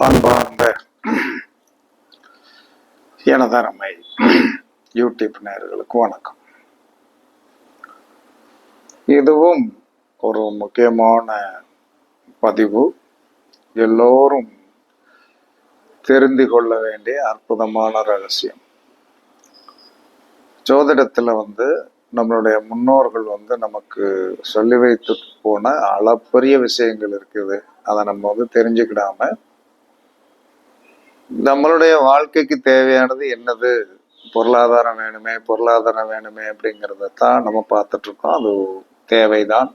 அன்பார்ந்த எனதரமை யூடியூப் நேயர்களுக்கு வணக்கம். இதுவும் ஒரு முக்கியமான பதிவு. எல்லோரும் தெரிந்து கொள்ள வேண்டிய அற்புதமான ரகசியம். ஜோதிடத்துல நம்மளுடைய முன்னோர்கள் நமக்கு சொல்லி வைத்து போன அளப்பரிய விஷயங்கள் இருக்குது. அதை நம்ம தெரிஞ்சுக்கிடாம நம்மளுடைய வாழ்க்கைக்கு தேவையானது என்னது, பொருளாதாரம் வேணுமே அப்படிங்கிறதான் நம்ம பார்த்துட்டு இருக்கோம். அது தேவைதான்.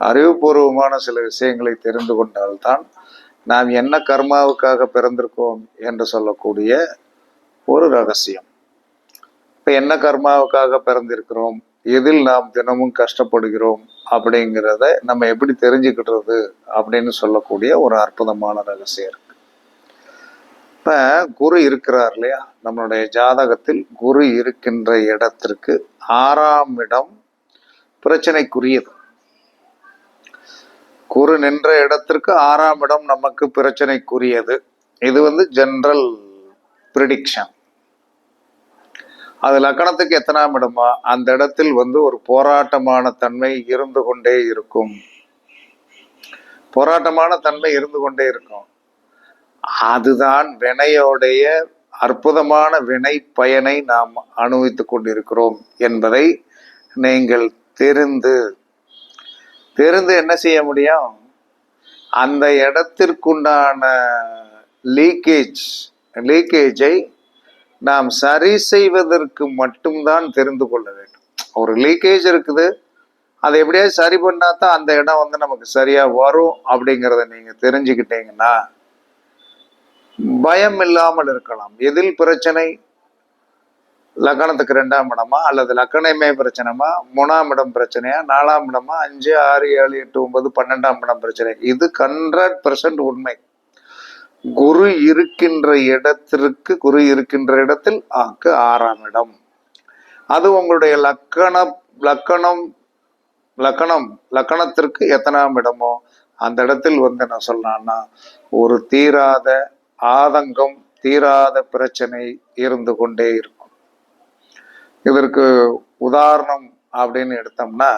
அறிவுபூர்வமான சில விஷயங்களை தெரிந்து கொண்டால்தான் நாம் என்ன கர்மாவுக்காக பிறந்திருக்கோம் என்று சொல்லக்கூடிய ஒரு ரகசியம். இப்ப என்ன கர்மாவுக்காக பிறந்திருக்கிறோம், எதில் நாம் தினமும் கஷ்டப்படுகிறோம் அப்படிங்கிறத நம்ம எப்படி தெரிஞ்சுக்கிட்டுறது அப்படின்னு சொல்லக்கூடிய ஒரு அற்புதமான ரகசியம் இருக்கு. இப்ப குரு இருக்கிறார் இல்லையா, நம்மளுடைய ஜாதகத்தில் குரு இருக்கின்ற இடத்திற்கு 6ஆம் இடம் பிரச்சனைக்குரியது. குரு நின்ற இடத்திற்கு 6ஆம் இடம் நமக்கு பிரச்சனைக்குரியது. இது ஜெனரல் ப்ரிடிக்ஷன். அது லக்கணத்துக்கு எத்தனாம் இடமா அந்த இடத்தில் ஒரு போராட்டமான தன்மை இருந்து கொண்டே இருக்கும். அதுதான் வினையோடைய அற்புதமான வினை பயனை நாம் அனுபவித்துக் கொண்டிருக்கிறோம் என்பதை நீங்கள் தெரிந்து என்ன செய்ய முடியும், அந்த இடத்திற்குண்டான லீக்கேஜை நாம் சரி செய்வதற்கு மட்டும்தான் தெரிந்து கொள்ள வேண்டும். ஒரு லீக்கேஜ் இருக்குது, அதை எப்படியாவது சரி பண்ணாதான் அந்த இடம் நமக்கு சரியா வரும் அப்படிங்கிறத நீங்க தெரிஞ்சுக்கிட்டீங்கன்னா பயம் இல்லாமல் இருக்கலாம். எதில் பிரச்சனை, லக்கணத்துக்கு 2ஆம் இடமா அல்லது லக்கணமே பிரச்சனைமா, 3ஆம் இடம் பிரச்சனையா, 4ஆம் இடமா, 5, 6, 7, 8, 9, 12ஆம் இடம் பிரச்சனை. இது 100% உண்மை. குரு இருக்கின்ற இடத்தில் 6ஆம் இடம். அது உங்களுடைய லக்கணத்திற்கு எத்தனாம் இடமோ அந்த இடத்தில் என்ன சொல்லலாம்னா ஒரு தீராத ஆதங்கம், தீராத பிரச்சனை இருந்து கொண்டே இருக்கும். இதற்கு உதாரணம் அப்படின்னு எடுத்தோம்னா,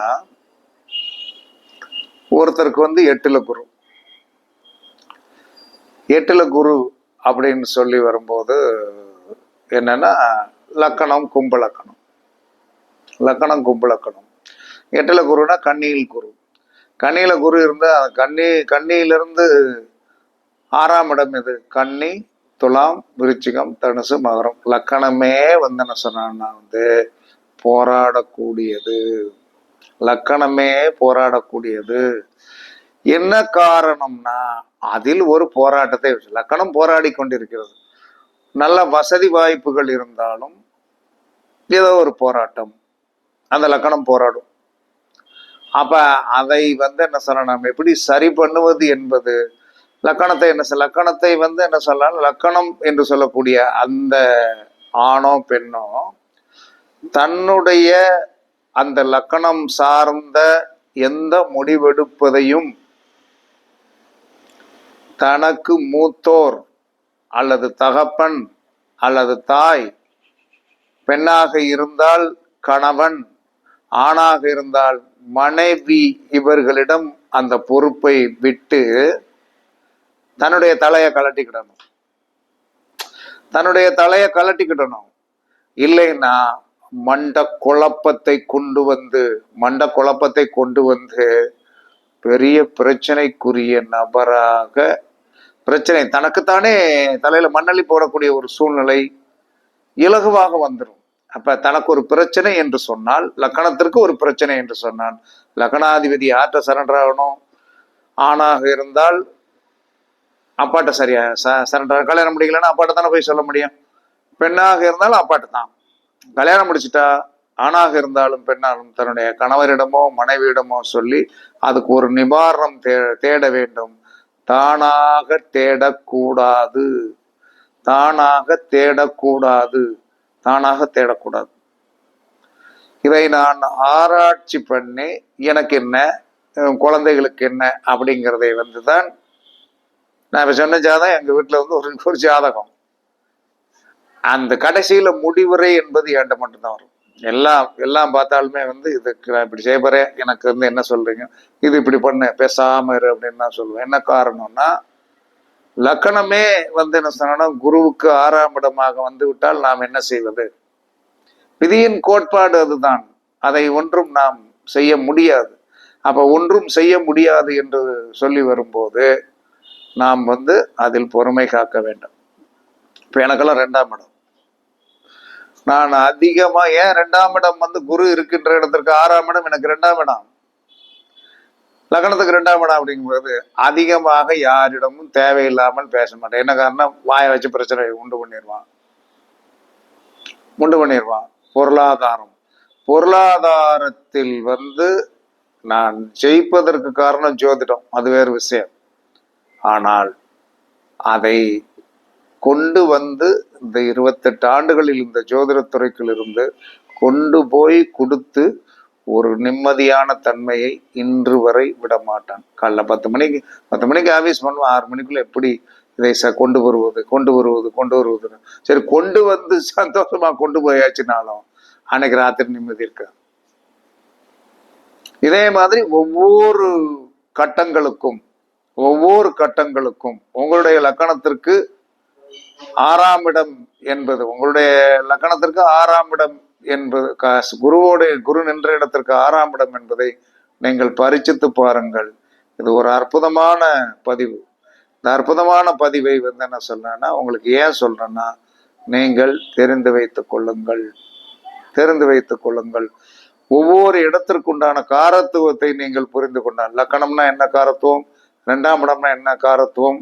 ஒருத்தருக்கு 8ல குரு அப்படின்னு சொல்லி வரும்போது என்னன்னா லக்கணம் கும்பலக்கணம். 8ல குருனா கன்னியில குரு இருந்தா கன்னியிலிருந்து 6ஆம் இடம் எது, கன்னி, துலாம், விருச்சிகம், தனுசு, மகரம். லக்கணமே என்ன சொன்னா போராடக்கூடியது. என்ன காரணம்னா அதில் ஒரு போராட்டத்தை லக்கணம் போராடி கொண்டிருக்கிறது. நல்ல வசதி வாய்ப்புகள் இருந்தாலும் ஏதோ ஒரு போராட்டம் அந்த லக்கணம் போராடும். அப்ப அதை என்ன சொல்லலாம், நம்ம எப்படி சரி பண்ணுவது என்பது லக்கணத்தை என்ன சொல்லலாம், லக்கணம் என்று சொல்லக்கூடிய அந்த ஆணோ பெண்ணோ தன்னுடைய அந்த லக்கணம் சார்ந்த எந்த முடிவெடுப்பதையும் தனக்கு மூத்தோர் அல்லது தகப்பன் அல்லது தாய், பெண்ணாக இருந்தால் கணவன், ஆணாக இருந்தால் மனைவி, இவர்களிடம் அந்த பொறுப்பை விட்டு தன்னுடைய தலையை கலட்டிக்கிடணும். இல்லைன்னா மண்ட குழப்பத்தை கொண்டு வந்து பெரிய பிரச்சனைக்குரிய நபராக, பிரச்சனை தனக்குத்தானே தலையில மண்ணள்ளி போடக்கூடிய ஒரு சூழ்நிலை இலகுவாக வந்துடும். அப்ப தனக்கு ஒரு பிரச்சனை என்று சொன்னால், லக்கணத்திற்கு ஒரு பிரச்சனை என்று சொன்னால், லக்கணாதிபதி யார்கிட்ட சரண்டர் ஆகணும், ஆணாக இருந்தால் அப்பாட்ட சரியா சரண்டர், கல்யாணம் முடிக்கலன்னா அப்பாட்ட தானே போய் சொல்ல முடியும். பெண்ணாக இருந்தாலும் அப்பாட்ட தான். கல்யாணம் முடிச்சுட்டா ஆணாக இருந்தாலும் பெண்ணாலும் தன்னுடைய கணவரிடமோ மனைவியிடமோ சொல்லி அதுக்கு ஒரு நிவாரணம் தேட வேண்டும். தானாக தேடக்கூடாது. இதை நான் ஆராய்ச்சி பண்ணி எனக்கு என்ன, குழந்தைகளுக்கு என்ன அப்படிங்கிறதை தான் நான் இப்ப சொன்ன ஜாதகம் எங்க வீட்டுல வந்து ஒரு ஜாதகம். அந்த கடைசியில முடிவுரை என்பது என்கிட்ட மட்டும்தான் வரும். எல்லாம் பார்த்தாலுமே வந்து இதுக்கு நான் இப்படி செய்ய போறேன், எனக்கு வந்து என்ன சொல்றீங்க, இது இப்படி பண்ணு, பேசாம இரு அப்படின்னு நான் சொல்லுவேன். என்ன காரணம்னா, லக்கணமே வந்து என்ன சொன்னா குருவுக்கு 6ஆம் இடமாக வந்து விட்டால் நாம் என்ன செய்வது? விதியின் கோட்பாடு அதுதான். அதை ஒன்றும் நாம் செய்ய முடியாது. அப்ப ஒன்றும் செய்ய முடியாது என்று சொல்லி வரும்போது நாம் வந்து அதில் பொறுமை காக்க வேண்டும். இப்ப எனக்கெல்லாம் 2ஆம் இடம். நான் அதிகமா ஏன் 2ஆம் இடம் வந்து குரு இருக்கின்ற இடத்திற்கு 6ஆம் இடம் எனக்கு 2ஆம் இடம், லக்னத்துக்கு 2ஆம் இடம் அப்படிங்கும்போது அதிகமாக யாரிடமும் தேவையில்லாமல் பேச மாட்டேன். என்ன காரணம்? வாயை வச்சு பிரச்சனை உண்டு பண்ணிடுவான். பொருளாதாரத்தில் வந்து நான் ஜெயிப்பதற்கு காரணம் ஜோதிடம், அது வேறு விஷயம். ஆனால் அதை கொண்டு வந்து இந்த 28 ஆண்டுகளில் இந்த ஜோதிடத்துறைக்குள் இருந்து கொண்டு போய் கொடுத்து ஒரு நிம்மதியான தன்மையை இன்று வரை விட மாட்டான். காலைல 10 மணிக்கு ஆபீஸ் பண்ணுவேன். 6 மணிக்குள்ள எப்படி இதை கொண்டு வருவது. சரி, கொண்டு வந்து சந்தோஷமா கொண்டு போயாச்சுனாலும் அன்னைக்கு ராத்திரி நிம்மதி இருக்காது. இதே மாதிரி ஒவ்வொரு கட்டங்களுக்கும் உங்களுடைய லக்கணத்திற்கு 6ஆம் இடம் என்பது, உங்களுடைய லக்கணத்திற்கு 6ஆம் இடம் என்பது, குரு நின்ற இடத்திற்கு 6ஆம் இடம் என்பதை நீங்கள் பரிசித்து பாருங்கள். இது ஒரு அற்புதமான பதிவு. இந்த அற்புதமான பதிவை வந்து என்ன சொல்றேன்னா, உங்களுக்கு ஏன் சொல்றேன்னா, நீங்கள் தெரிந்து வைத்துக் கொள்ளுங்கள். ஒவ்வொரு இடத்திற்குண்டான காரத்துவத்தை நீங்கள் புரிந்து கொண்டால், லக்கணம்னா என்ன காரத்துவம், 2ஆம் இடம்னா என்ன காரத்துவம்,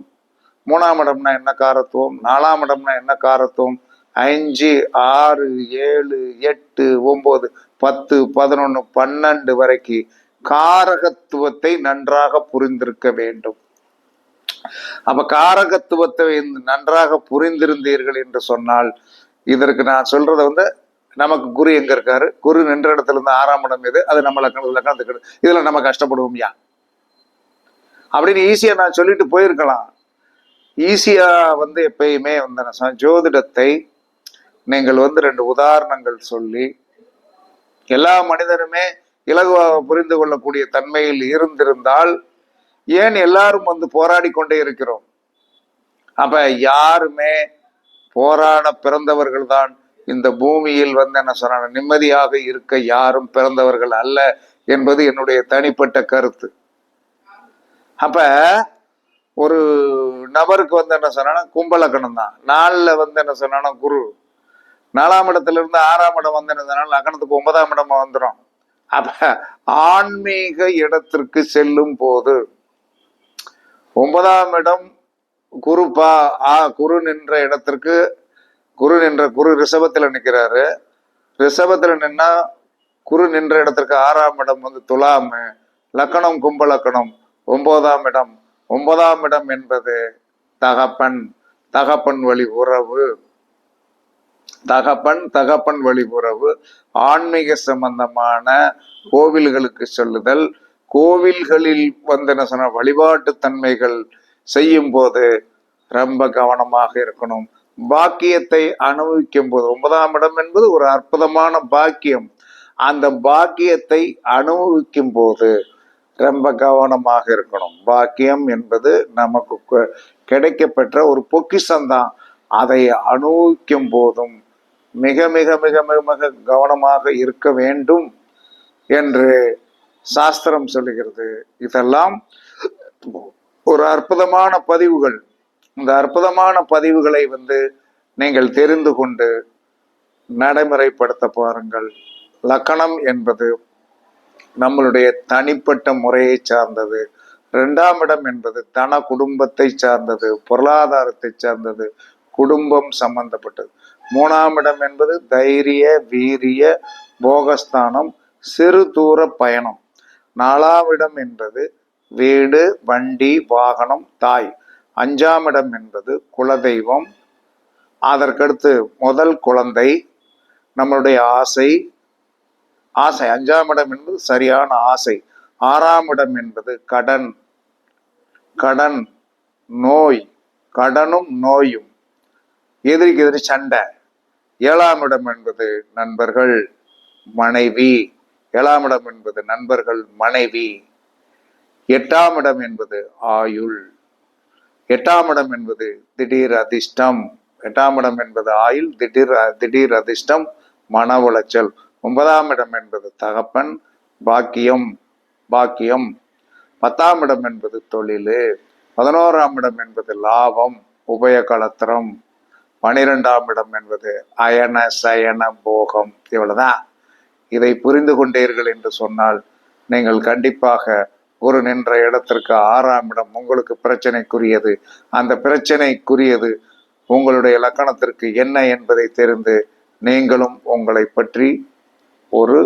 3ஆம் இடம்னா என்ன காரத்துவம், 4ஆம் இடம்னா என்ன காரத்துவம், 5, 6, 7, 8, 9, 10, 11, 12 வரைக்கும் காரகத்துவத்தை நன்றாக புரிந்திருக்க வேண்டும். அப்ப காரகத்துவத்தை நன்றாக புரிந்திருந்தீர்கள் என்று சொன்னால், இதற்கு நான் சொல்றத வந்து, நமக்கு குரு எங்க இருக்காரு, குரு நின்ற இடத்துல இருந்து 6ஆம் இடம் எது, அது நம்ம லக்கணத்துக்கு, இதுல நம்ம கஷ்டப்படுவோம் யா அப்படின்னு ஈஸியா நான் சொல்லிட்டு போயிருக்கலாம். ஈஸியா வந்து எப்பயுமே வந்து ஜோதிடத்தை நீங்கள் வந்து 2 உதாரணங்கள் சொல்லி எல்லா மனிதனுமே இலகுவாக புரிந்து கொள்ளக்கூடிய தன்மையில் இருந்திருந்தால், ஏன் எல்லாரும் வந்து போராடி கொண்டே இருக்கிறோம்? அப்ப யாருமே போராட பிறந்தவர்கள் தான் இந்த பூமியில் வந்து என்ன சொன்ன நிம்மதியாக இருக்க யாரும் பிறந்தவர்கள் அல்ல என்பது என்னுடைய தனிப்பட்ட கருத்து. அப்ப ஒரு நபருக்கு வந்து என்ன சொன்னா கும்பலக்கணம் தான், 4ல வந்து என்ன சொன்னா குரு, 4ஆம் இடத்துல இருந்து 6ஆம் இடம் வந்து என்ன சொன்னா லக்கணத்துக்கு 9ஆம் இடமா வந்துடும். அப்ப ஆன்மீக இடத்திற்கு செல்லும் போது 9ஆம் இடம் குரு நின்ற இடத்திற்கு, குரு ரிஷபத்துல நிற்கிறாரு. ரிஷபத்துல நின்னா குரு நின்ற இடத்திற்கு 6ஆம் இடம் வந்து துலாமு, லக்கணம் கும்பலக்கணம், 9ஆம் இடம். 9ஆம் இடம் என்பது தகப்பன் வழி உறவு, தகப்பன் வழி உறவு, ஆன்மீக சம்பந்தமான கோவில்களுக்கு செல்லுதல், கோவில்களில் வந்து என்ன சொன்ன வழிபாட்டு தன்மைகள் செய்யும் போது ரொம்ப கவனமாக இருக்கணும். பாக்கியத்தை அனுபவிக்கும் போது, 9ஆம் இடம் என்பது ஒரு அற்புதமான பாக்கியம். அந்த பாக்கியத்தை அனுபவிக்கும் போது ரொம்ப கவனமாக இருக்கணும். பாக்கியம் என்பது நமக்கு கிடைக்கப்பெற்ற ஒரு பொக்கிஷம்தான். அதை அனுபவிக்கும் போதும் மிக மிக மிக மிக மிக கவனமாக இருக்க வேண்டும் என்று சாஸ்திரம் சொல்லுகிறது. இதெல்லாம் ஒரு அற்புதமான பதிவுகள். இந்த அற்புதமான பதிவுகளை வந்து நீங்கள் தெரிந்து கொண்டு நடைமுறைப்படுத்த பாருங்கள். லக்கணம் என்பது நம்மளுடைய தனிப்பட்ட முறையை சார்ந்தது. 2ஆம் இடம் என்பது தன குடும்பத்தை சார்ந்தது, பொருளாதாரத்தை சார்ந்தது, குடும்பம் சம்பந்தப்பட்டது. 3ஆம் இடம் என்பது தைரிய வீரிய போகஸ்தானம், சிறு தூர பயணம். 4ஆம் இடம் என்பது வீடு, வண்டி, வாகனம், தாய். 5ஆம் இடம் என்பது குலதெய்வம், அதற்கடுத்து முதல் குழந்தை, நம்மளுடைய ஆசை. 5ஆம் இடம் என்பது சரியான ஆசை. 6ஆம் இடம் என்பது கடன், நோய், கடனும் நோயும், எதிரிக்கு எதிரி சண்டை. 7ஆம் இடம் என்பது நண்பர்கள், மனைவி. 7ஆம் இடம் என்பது நண்பர்கள், மனைவி. 8ஆம் இடம் என்பது ஆயுள். 8ஆம் இடம் என்பது திடீர் அதிர்ஷ்டம். 8ஆம் இடம் என்பது ஆயுள், திடீர் அதிர்ஷ்டம், மன உளைச்சல். 9ஆம் இடம் என்பது தகப்பன், பாக்கியம். 10ஆம் இடம் என்பது தொழில். 11ஆம் இடம் என்பது லாபம், உபயகலத்திரம். 12ஆம் இடம் என்பது அயன சயன போகம். இவ்வளவுதான். இதை புரிந்து கொண்டீர்கள் என்று சொன்னால் நீங்கள் கண்டிப்பாக ஒரு நின்ற இடத்திற்கு 6ஆம் இடம் உங்களுக்கு பிரச்சனைக்குரியது. அந்த பிரச்சனைக்குரியது உங்களுடைய லக்கணத்திற்கு என்ன என்பதை தெரிந்து நீங்களும் உங்களை பற்றி ஒரு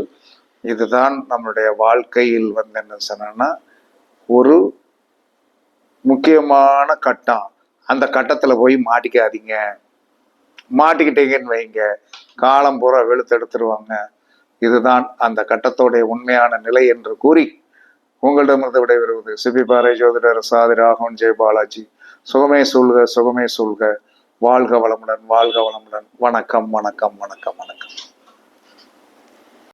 இதுதான் நம்மளுடைய வாழ்க்கையில் என்ன சொன்னா ஒரு முக்கியமான கட்டம். அந்த கட்டத்துல போய் மாட்டிக்காதீங்க. மாட்டிக்கிட்டீங்கன்னு வைங்க, காலம் பூரா வெளுத்து எடுத்துருவாங்க. இதுதான் அந்த கட்டத்தோடைய உண்மையான நிலை என்று கூறி உங்களிடமிருந்து விடைபெறுவது சிபி பாறை ஜோதிடர் சாதி ராகவன் ஜெயபாலாஜி. சுகமே சூழ்க, சுகமே சூழ்க. வாழ்க வளமுடன், வாழ்க வளமுடன். வணக்கம், வணக்கம், வணக்கம், வணக்கம்.